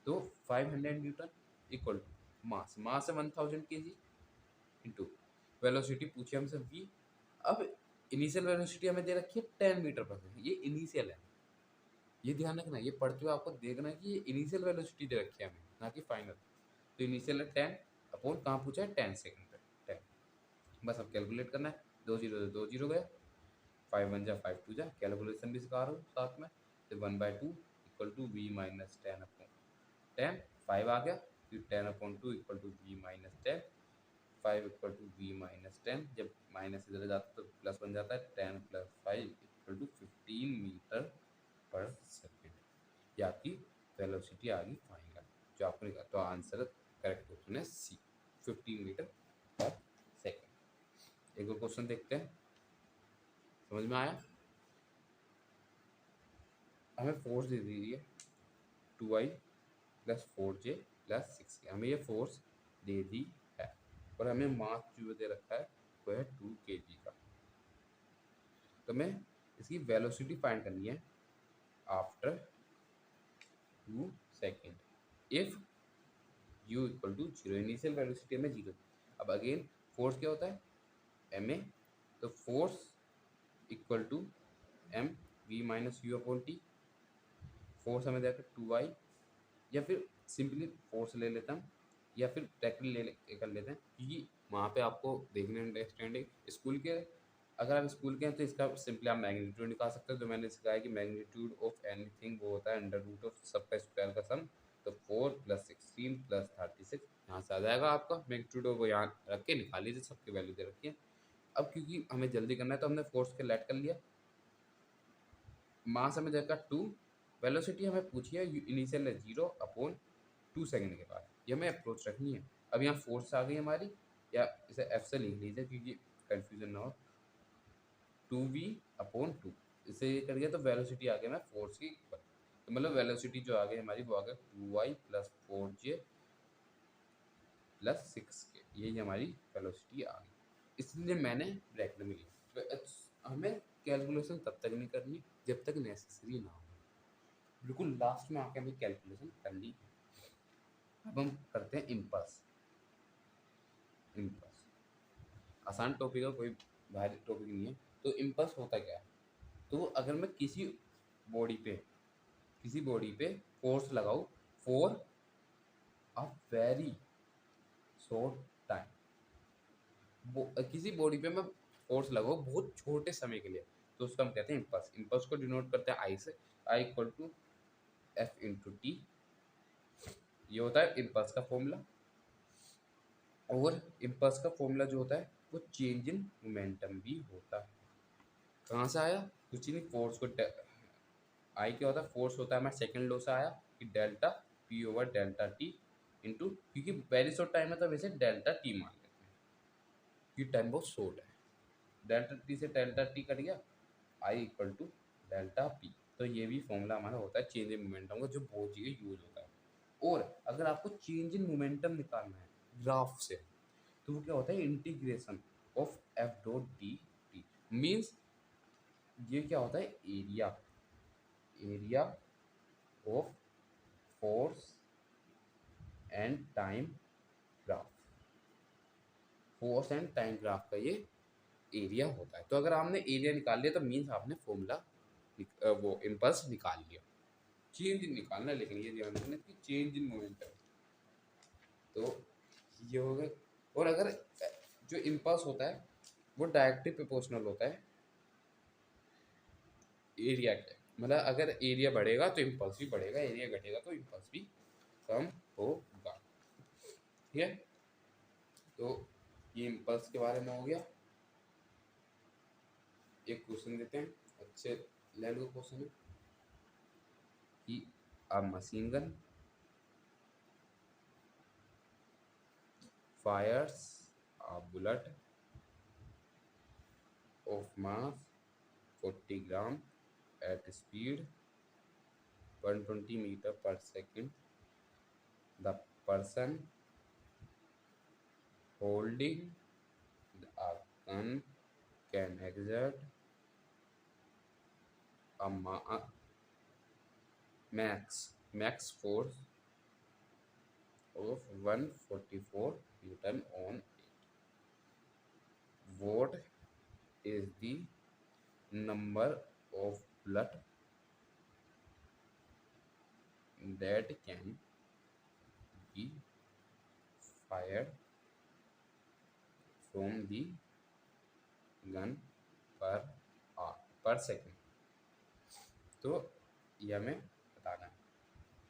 S1: तो 500 न्यूटन इक्वल टू मास है 1000 kg इंटू वेलोसिटी पूछी हमसे v। अब इनिशियल वेलोसिटी हमें दे रखी है 10 मीटर पर सेकंड, ये इनिशियल है, ये ध्यान रखना, ये पढ़ते हुए आपको देखना है कि ये इनिशियल वेलोसिटी दे रखी है हमें, ना कि फाइनल। तो इनिशियल है 10 अपॉन कहाँ पूछा है 10 सेकंड पे 10। बस अब कैलकुलेट करना है, 2 0 2 0 गया, फाइव वन जा फाइव टू जा, कैलकुलेशन भी सिखा रहा हूँ साथ में। तो 1/2 equal to V minus ten upon ten, five आ गया, फिर 10/2 equal to V minus ten, five equal to V minus ten, जब माइनस इधर जाता है तो प्लस बन जाता है, 10 + 5 इक्वल टू 15 मीटर पर सेकेंड। ये आपकी वेलोसिटी आ गई फाइनल, जो आपने कहा। तो आंसर करेक्ट ऑप्शन है सी, 15 मीटर पर सेकेंड। एक और क्वेश्चन देखते हैं, समझ में आया? हमें फोर्स दे दी है 2i + 4j + 6k, हमें ये फोर्स दे दी है और हमें मास जो दे रखा है वो है 2 kg का। तो हमें इसकी वेलोसिटी फाइंड करनी है after 2 second if u equal to zero, initial velocity में जीरो। अब अगेन फोर्स क्या होता है, एम ए, तो force equal to M V minus U upon T. Force हमें देखा 2i, या फिर सिंपली फोर्स ले लेता हूँ, या फिर डायरेक्टली कर लेते हैं, क्योंकि वहाँ पे आपको देखने अंडरस्टैंडिंग स्कूल के, अगर आप स्कूल के हैं तो इसका सिंपली आप मैग्नीट्यूड निकाल सकते हो। तो मैंने सिखाया कि मैग्नीट्यूड ऑफ एनीथिंग वो होता है अंडर रूट ऑफ सबका स्क्वायर का सम। तो 4 + 16 + 36 यहाँ से आ जाएगा आपका मैग्नीट्यूड, वो यहाँ रख के निकाल लीजिए, सबकी वैल्यू दे रखी है। अब क्योंकि हमें जल्दी करना है तो हमने फोर्स के लेट कर लिया, मास हमें देखा 2, वेलोसिटी हमें पूछी है इनिशियल है 0 अपॉन 2 सेकंड के बाद, ये हमें अप्रोच रखनी है। अब यहाँ फोर्स आ गई हमारी, या इसे एफ से लिख लीजिए क्योंकि कंफ्यूजन ना हो, 2v/2, इसे ये कर दिया तो वेलोसिटी आ गई मैं फोर्स की इक्वल। तो मतलब वेलोसिटी जो आ गई हमारी वो आ गया 2i + 4j + 6k, यही हमारी वेलोसिटी आ गई, इसलिए मैंने ब्रैकेट में लिखा। तो हमें कैलकुलेशन तब तक नहीं करनी जब तक नेसेसरी ना हो, बिल्कुल लास्ट में आके हमें कैलकुलेशन करनी है। अब हम करते हैं इम्पल्स। इम्पल्स आसान टॉपिक है, कोई भारी टॉपिक नहीं है। तो इम्पल्स होता क्या है, तो अगर मैं किसी बॉडी पे फोर्स लगाऊं for a very short time, किसी बॉडी पे मैं फोर्स लगाऊं बहुत छोटे समय के लिए, तो उसको हम कहते हैं इम्पल्स। इम्पल्स को डिनोट करते हैं आई से, I equal to F into T, ये होता है इम्पल्स का फॉर्मूला। और इम्पल्स का फॉर्मूला जो होता है वो चेंज इन मोमेंटम भी होता है। कहाँ से आया, कुछ नहीं, फोर्स को आई क्या होता है, फोर्स होता है, मैं सेकंड लॉ से आया कि डेल्टा p/डेल्टा t इंटू, क्योंकि वेरी शॉर्ट टाइम है तो वैसे डेल्टा टी मान लेते हैं क्योंकि टाइम बहुत शॉर्ट है। डेल्टा टी से डेल्टा टी कट गया, आई इक्वल टू डेल्टा पी। तो ये भी फॉर्मूला हमारा होता है चेंज इन मोमेंटम का, जो बहुत जगह यूज होता है। और अगर आपको चेंज इन मोमेंटम निकालना है ग्राफ से, तो वो क्या होता है, integration of F dot D T. Means ये क्या होता है, area of force and time graph, force and time graph का ये एरिया होता है। तो अगर आपने एरिया निकाल लिया तो मीन्स आपने फॉर्मूला वो इम्पल्स निकाल लिया। चेंज इन निकालना है, लेकिन ये ध्यान रखना कि चेंज इन मोमेंटम, तो ये हो गया। और अगर जो इम्पल्स होता है वो डायरेक्टली प्रोपोर्शनल होता है एरिया के, मतलब अगर एरिया बढ़ेगा तो इम्पल्स भी बढ़ेगा, एरिया घटेगा तो इम्पल्स भी कम होगा। ठीक है, तो ये इम्पल्स के बारे में हो गया। एक क्वेश्चन देते हैं, अच्छे लेवल का क्वेश्चन है कि a machine gun fires a bullet of mass 40 gram at speed 120 meter per second. The person holding a gun can exert a max force of 144 Newton on it. What is the number of bullet that can be fired from the gun per hour? पर second. तो ये हमें बताना है।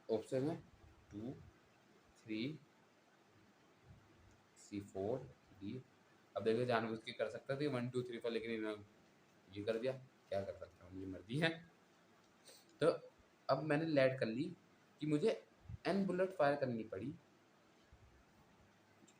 S1: Option है 2, 3, C4, D। अब देखो जानबूझ के कर सकता था 1 2 3 4, लेकिन इन्होंने ये कर दिया, क्या कर सकता हूँ, ये मर्जी है। तो अब मैंने लेट कर ली कि मुझे एन बुलेट फायर करनी पड़ी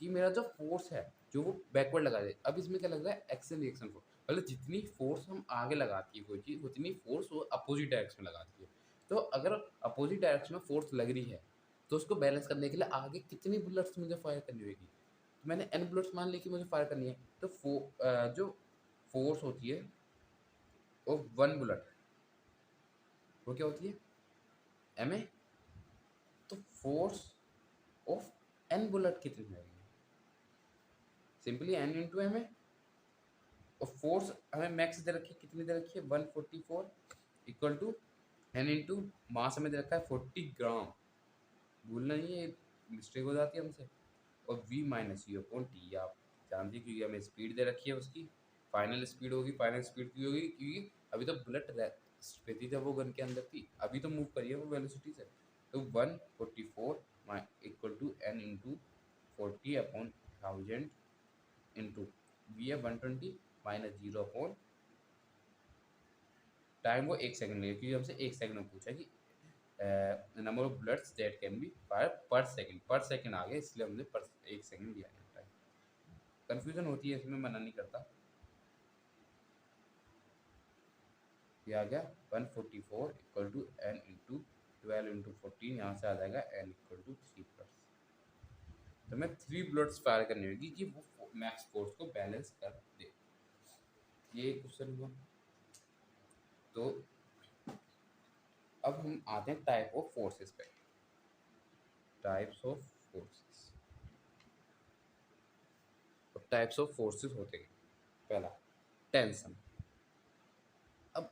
S1: कि मेरा जो फोर्स है जो वो बैकवर्ड लगा दे। अब इसमें क्या लग रहा है, एक्शन रिएक्शन फोर्स, मतलब जितनी फोर्स हम आगे लगाती है कोई चीज़, उतनी फोर्स वो अपोजिट डायरेक्शन में लगाती है। तो अगर अपोजिट डायरेक्शन में फोर्स लग रही है तो उसको बैलेंस करने के लिए आगे कितनी बुलेट्स मुझे फायर करनी होगी। तो मैंने एन बुलेट्स मान ली कि मुझे फायर करनी है। तो जो फोर्स होती है वो 1 बुलेट, वो क्या होती है, एम ए। तो फोर्स ऑफ एन बुलेट कितनी होगी, simply N into M A. और फोर्स हमें मैक्स दे रखी है, कितनी दे रखी है, 144 equal to N into mass हमें दे रखा है 40 ग्राम। भूलना नहीं है, मिस्टेक हो जाती है हमसे। और v minus U upon T, आप जानते हैं क्योंकि हमें स्पीड दे रखी है उसकी, फाइनल स्पीड होगी। फाइनल स्पीड की होगी क्योंकि अभी तो बुलेट पे थी जब वो गन के अंदर थी, अभी तो मूव करी है वो वेलोसिटी से। तो 144 equal to N into 40 upon 1000 into V है 120 माइनस 0 अपॉन टाइम, वो 1 सेकंड लेगा क्योंकि हमसे 1 सेकंड में पूछा कि number of bullets that can be fire पर सेकंड। पर सेकंड आ गया इसलिए हमने पर 1 सेकंड दिया है टाइम। कन्फ्यूजन होती है इसमें, मना नहीं करता। ये आ गया 144 equal to N into 12 into 14, यहाँ से आ जाएगा एन इक्वल टू 3+। तो मैं 3 बुलेट्स फायर करनी होगी कि वो मैक्स फोर्स को बैलेंस कर दे। ये क्वेश्चन हुआ। तो अब हम आते हैं टाइप ऑफ फोर्सेस पे। Types of forces, types of forces होते हैं। पहला टेंशन। अब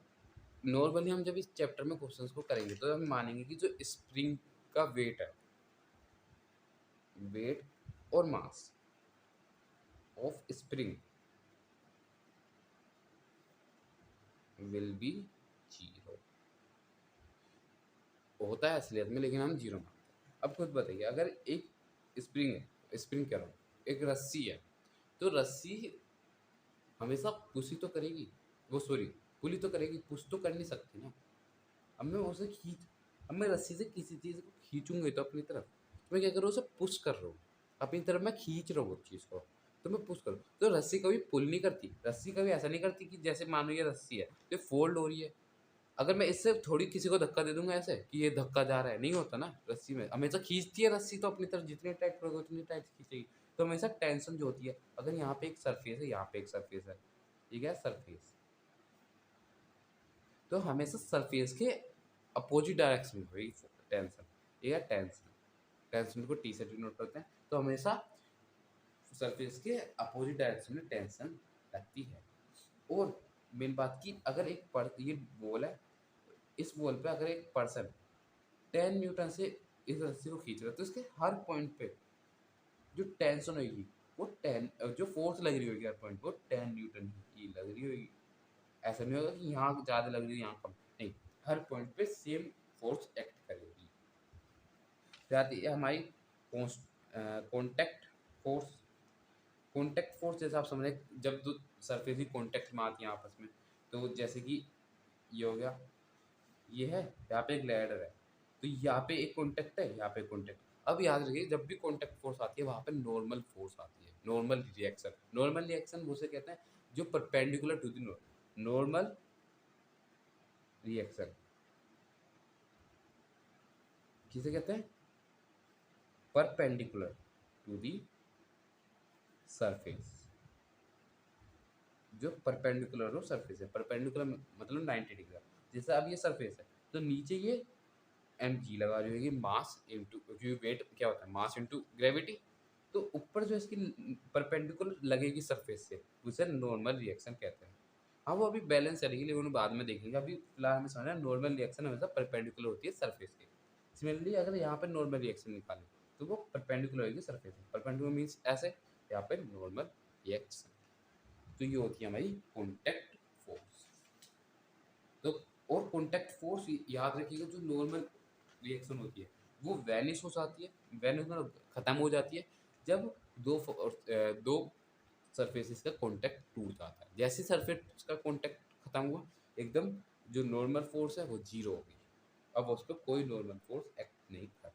S1: नॉर्मली हम जब इस चैप्टर में क्वेश्चंस को करेंगे तो हम मानेंगे कि जो स्प्रिंग का वेट है, वेट और mass of spring will be 0 होता है असलियत में, लेकिन हम 0 मानते हैं। अब खुद बताइए, अगर एक स्प्रिंग है, स्प्रिंग कह रहा हूँ, एक रस्सी है, तो रस्सी हमेशा पुश ही तो करेगी, वो सॉरी पुली तो करेगी, पुश तो कर नहीं सकती ना। अब मैं उसे अब मैं रस्सी से किसी चीज़ को खींचूंगी तो अपनी तरफ, तो मैं क्या कर रहा हूँ, उसे पुश कर रहा हूँ, अपनी तरफ मैं खींच रहा हूँ उस चीज़ को, तो मैं पुश करूँ। तो रस्सी कभी पुल नहीं करती, रस्सी कभी ऐसा नहीं करती कि जैसे मान लो ये रस्सी है तो फोल्ड हो रही है, अगर मैं इससे थोड़ी किसी को धक्का दे दूंगा ऐसे कि ये धक्का जा रहा है, नहीं होता ना। रस्सी में हमेशा खींचती है रस्सी, तो अपनी तरफ जितनी टाइट करोगे उतनी टाइट खींचेगी। तो हमेशा टेंशन जो होती है, अगर यहाँ पे एक सरफेस है, यहाँ पे एक सरफेस है, ठीक है, सरफेस, तो हमेशा सरफेस के अपोजिट डायरेक्शन में होगी टेंशन। ये है टेंशन, टेंशन को टी से डिनोट करते हैं। तो हमेशा सरफेस के अपोजिट डायरेक्शन में टेंशन लगती है। और मेन बात की, अगर ये बॉल है, इस बॉल पे अगर एक पर्सन 10 न्यूटन से इस रस्सी को खींच रहा है, तो इसके हर पॉइंट पे जो टेंशन होगी वो 10, जो फोर्स लग रही होगी हर पॉइंट पे, वो 10 न्यूटन की लग रही होगी। ऐसा नहीं होगा कि यहाँ ज़्यादा लग रही है यहाँ कम, नहीं, हर पॉइंट पे सेम फोर्स एक्ट करेगी। फिर आती है हमारी कॉन्टैक्ट फोर्स। कॉन्टैक्ट फोर्स जैसे आप समझ, जब दो सरफेस ही कॉन्टैक्ट में आती है आपस में, तो जैसे कि ये हो गया, ये है, यहाँ पे एक लैडर है, तो यहाँ पे एक कॉन्टैक्ट है, यहाँ पे कॉन्टैक्ट। अब याद रखिए, जब भी कॉन्टैक्ट फोर्स आती है वहाँ पे नॉर्मल फोर्स आती है, नॉर्मल रिएक्शन। नॉर्मल रिएक्शन उसे कहते हैं जो perpendicular to the normal reaction, किसे कहते हैं, परपेंडिकुलर टू दी सरफेस, जो परपेंडिकुलर हो सरफेस है। परपेंडिकुलर मतलब 90 डिग्री। जैसे अब ये सरफेस है तो नीचे ये एम जी लगा रही होगी, मास इंटू, क्योंकि वेट क्या होता है, मास इंटू ग्रेविटी। तो ऊपर जो इसकी परपेंडिकुलर लगेगी सरफेस से, उसे नॉर्मल रिएक्शन कहते हैं। हाँ वो अभी बैलेंस चलेगी, लेकिन बाद में देखेंगे। अभी फिलहाल हमें समझना नॉर्मल रिएक्शन हमेशा परपेंडिकुलर होती है सरफेस के। सिमिलरली अगर यहाँ पे नॉर्मल रिएक्शन निकालें तो वो परपेंडिकुलर होगी सरफेस में। परपेंडिकुलर मीन्स ऐसे, यहाँ पे नॉर्मल रिएक्शन। तो ये होती है हमारी कॉन्टैक्ट फोर्स। कॉन्टैक्ट फोर्स याद रखिएगा, जो नॉर्मल रिएक्शन होती है वो वैनिश हो जाती है, वैनिश मतलब खत्म हो जाती है जब दो सरफेसेस का कॉन्टैक्ट टूट जाता है। जैसे सरफेस का कॉन्टैक्ट खत्म हुआ, एकदम जो नॉर्मल फोर्स है वो जीरो हो गई, अब उस पर कोई नॉर्मल फोर्स एक्ट नहीं कर।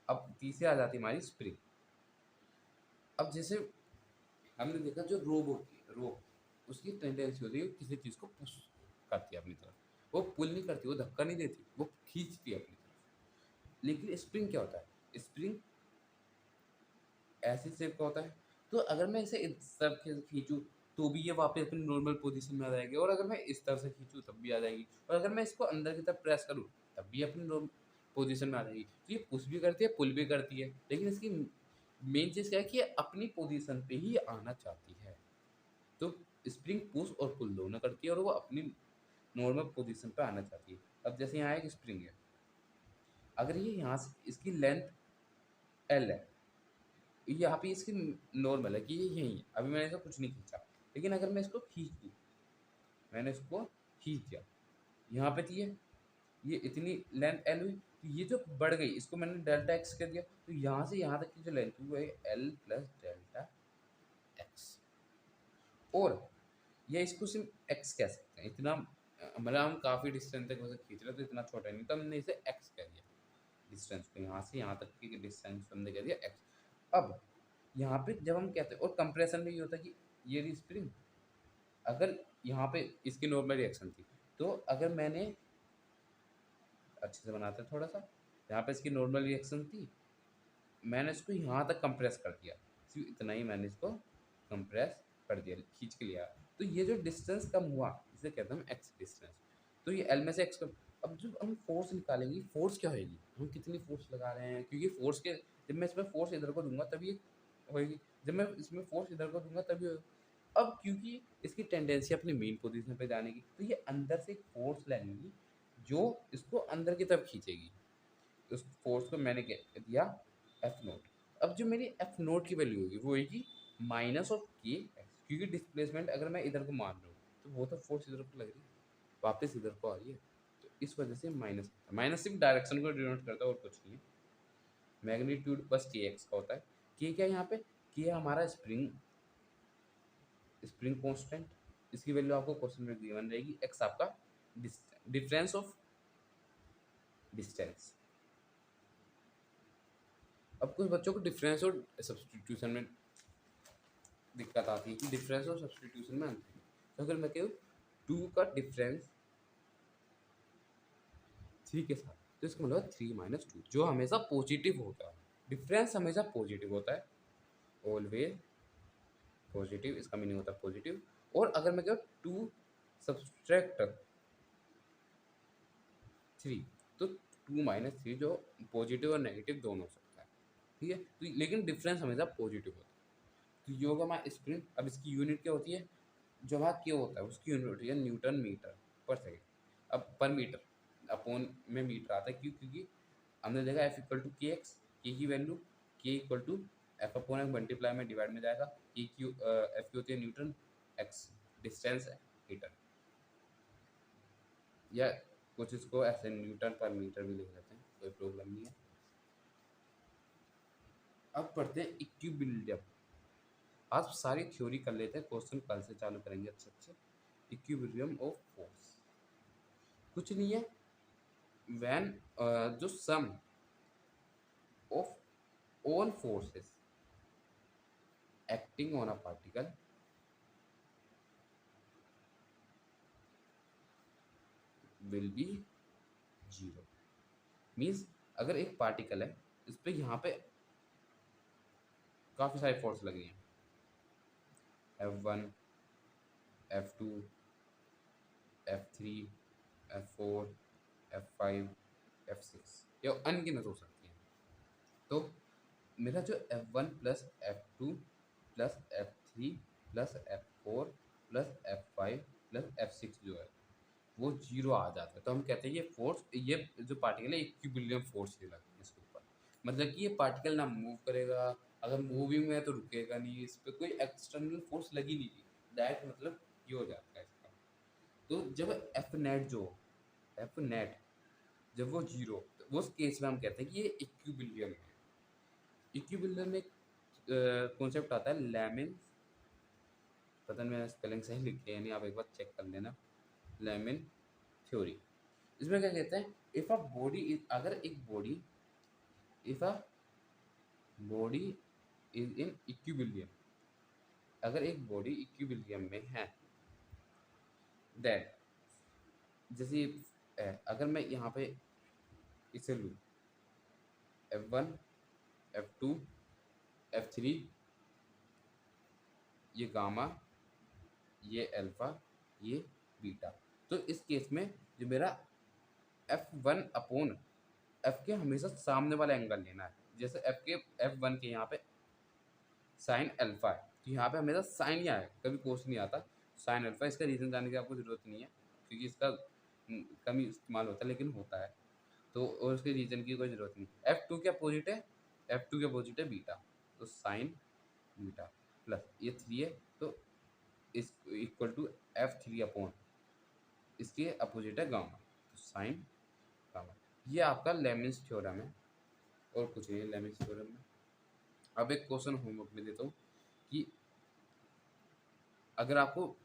S1: अब तीसरी आ जाती है हमारी स्प्रिंग। अब जैसे हमने देखा जो रोब होती है, रोब उसकी टेंडेंसी होती है किसी चीज़ को पुश करती है अपनी तरफ, वो पुल नहीं करती, वो धक्का नहीं देती, वो खींचती है अपनी तरफ। लेकिन स्प्रिंग क्या होता है, स्प्रिंग ऐसे शेप का होता है, तो अगर मैं इसे इस तरफ से खींचूँ तो भी ये वापस अपनी नॉर्मल पोजीशन में आ जाएगी, और अगर मैं इस तरफ से खींचूँ तब भी आ जाएगी, और अगर मैं इसको अंदर की तरफ प्रेस करूँ तब भी अपनी नॉर्मल पोजीशन में आ जाएगी। तो ये पुश भी करती है, पुल भी करती है, लेकिन इसकी मेन चीज़ क्या है कि ये अपनी पोजीशन पे ही आना चाहती है। तो स्प्रिंग पुश और पुल दोनों करती है, और वो अपनी नॉर्मल पोजीशन पे आना चाहती है। अब जैसे यहाँ एक स्प्रिंग है, अगर ये यहाँ से इसकी लेंथ एल है, यहाँ पे इसकी नॉर्मल है कि ये यही है, अभी मैंने इसको कुछ नहीं खींचा, लेकिन अगर मैं इसको खींच दूँ, मैंने इसको खींच दिया, यहाँ पे थी ये इतनी लेंथ एल हुई, तो ये जो बढ़ गई इसको मैंने डेल्टा एक्स कर दिया, तो यहाँ से यहाँ तक की जो लेंथ हुई वो है एल प्लस डेल्टा एक्स। और या इसको सिर्फ एक्स कह सकते हैं, इतना मतलब हम काफ़ी डिस्टेंस तक वैसे खींच रहे तो इतना छोटा नहीं, तो हमने इसे एक्स कह दिया, डिस्टेंस को यहाँ से यहाँ तक की डिस्टेंस हमने कह दिया एक्स। अब यहाँ पे जब हम कहते हैं, और कंप्रेशन में ये होता है कि ये रही स्प्रिंग, अगर यहाँ पे इसकी नॉर्मल रिएक्शन थी, तो अगर मैंने अच्छे से बनाते हैं थोड़ा सा, यहाँ पे इसकी नॉर्मल रिएक्शन थी, मैंने इसको यहाँ तक कंप्रेस कर दिया, सिर्फ इतना ही मैंने इसको कंप्रेस कर दिया, खींच के लिया, तो ये जो डिस्टेंस कम हुआ इसे कहते हैं एक्स डिस्टेंस। तो ये एल में से एक्स कम। अब जब हम फोर्स निकालेंगे, फोर्स क्या होगी, हम कितनी फोर्स लगा रहे हैं, क्योंकि फोर्स के जब मैं इसमें फोर्स इधर को दूंगा तभी होगी, जब मैं इसमें फोर्स इधर को दूंगा तभी होगी। अब क्योंकि इसकी टेंडेंसी अपनी मेन पोजीशन पे जाने की, तो ये अंदर से एक फोर्स लगेगी जो इसको अंदर की तरफ खींचेगी। उस फोर्स को मैंने क्या दिया, एफ नोट। अब जो मेरी एफ नोट की वैल्यू होगी वो होगी माइनस ऑफ के एक्स, क्योंकि डिस्प्लेसमेंट अगर मैं इधर को मान रहा हूँ तो वो तो फोर्स इधर को लग रही है, वापस इधर को आ रही है, तो इस वजह से माइनस, माइनस सिर्फ डायरेक्शन को डिनोट करता है और कुछ नहीं है। मैग्नीट्यूड बस के एक्स का होता है। के क्या है यहाँ पे, के हमारा स्प्रिंग, स्प्रिंग कॉन्स्टेंट, इसकी वैल्यू आपको क्वेश्चन में गिवन रहेगी। एक्स आपका डिफरेंस ऑफ डिस्टेंस। अब कुछ बच्चों को डिफरेंस और सब्सटीट्यूशन में दिक्कत आती है कि डिफरेंस और सब्सटीट्यूशन में आती है, तो अगर मैं कहूँ 2 का डिफरेंस 3 के साथ, तो इसका मतलब 3 माइनस 2, जो हमेशा पॉजिटिव होता है, डिफरेंस हमेशा पॉजिटिव होता है, ऑलवेज पॉजिटिव, इसका मीनिंग होता है पॉजिटिव। और अगर मैं कहूँ 2 सब्सट्रैक्ट 3, तो 2 माइनस 3 जो पॉजिटिव और नेगेटिव दोनों हो सकता है, ठीक है, तो लेकिन डिफरेंस हमेशा पॉजिटिव होता है। तो ये होगा हमारा स्प्रिंग। अब इसकी यूनिट क्या होती है, जो हमारा क्यों होता है उसकी यूनिट होती है न्यूटन मीटर पर सेकेंड। अब पर मीटर अपॉन में मीटर आता है, क्यों, क्योंकि हमने देखा F equal to K X, K की value K equal to F upon F multiply में डिवाइड में जाएगा, के क्यू एफ की होती है न्यूटन, एक्स डिस्टेंस है मीटर, या कुछ इसको ऐसे न्यूटन पर मीटर भी लिख लेते हैं, कोई प्रॉब्लम नहीं है। अब पढ़ते हैं इक्विलिब्रियम। आज सारी थ्योरी कर लेते हैं, क्वेश्चन कल से चालू करेंगे अच्छे अच्छे। इक्विलिब्रियम ऑफ फोर्स कुछ नहीं है, व्हेन जो sum of all forces acting on a particle will be zero. Means अगर एक पार्टिकल है, इस पर यहाँ पे काफ़ी सारे फोर्स लगे हैं, F1 F2 F3 F4 F5 F6, या अनगिनत हो सकती हैं। तो मेरा जो F1 plus F2 plus F3 plus F4 plus F5 plus F6 जो है वो जीरो आ जाता है, तो हम कहते हैं ये फोर्स, ये जो पार्टिकल है इक्विलिब्रियम फोर्स ये लगती है इसके ऊपर। मतलब कि ये पार्टिकल ना मूव करेगा, अगर मूविंग में है तो रुकेगा नहीं, इस पर कोई एक्सटर्नल फोर्स लगी नहीं थी, डायरेक्ट मतलब ये हो जाता है इसका। तो जब एफ नेट जो एफ नेट जब वो जीरो, तो उस केस में हम कहते हैं कि ये इक्विलिब्रियम है। इक्विलिब्रियम में कॉन्सेप्ट आता है लेमिन, पता नहीं मैंने स्पेलिंग सही लिखी है नहीं, आप एक बार चेक कर लेना, लेमिन थ्योरी। इसमें क्या कहते हैं, इफ अ बॉडी, अगर एक body, if a body is in equilibrium, अगर एक बॉडी इक्विलिब्रियम में है, दैट, जैसे अगर मैं यहाँ पे इसे लूँ, F1 F2 F3, ये गामा, ये अल्फा, ये बीटा, तो इस केस में जो मेरा F1 अपॉन F के हमेशा सामने वाला एंगल लेना है। जैसे F1 के यहाँ पे साइन अल्फा है, तो यहाँ पे हमेशा साइन ही आएगा, कभी कोस नहीं आता, साइन अल्फा। इसका रीज़न जानने की आपको ज़रूरत नहीं है क्योंकि इसका कम ही इस्तेमाल होता है, लेकिन होता है, तो और उसके रीजन की कोई ज़रूरत नहीं। F2 के अपोजिट है, F2 के अपोजिट है बीटा, तो साइन बीटा प्लस ये 3 है, तो इस इक्वल टू F3 अपॉन इसके अपोजिट है गामा, तो साइन गामा। ये आपका लेमिन्स थ्योरम है और कुछ नहीं है लेमिन्स थ्योरम में। अब एक क्वेश्चन होमवर्क में देता हूँ कि अगर आपको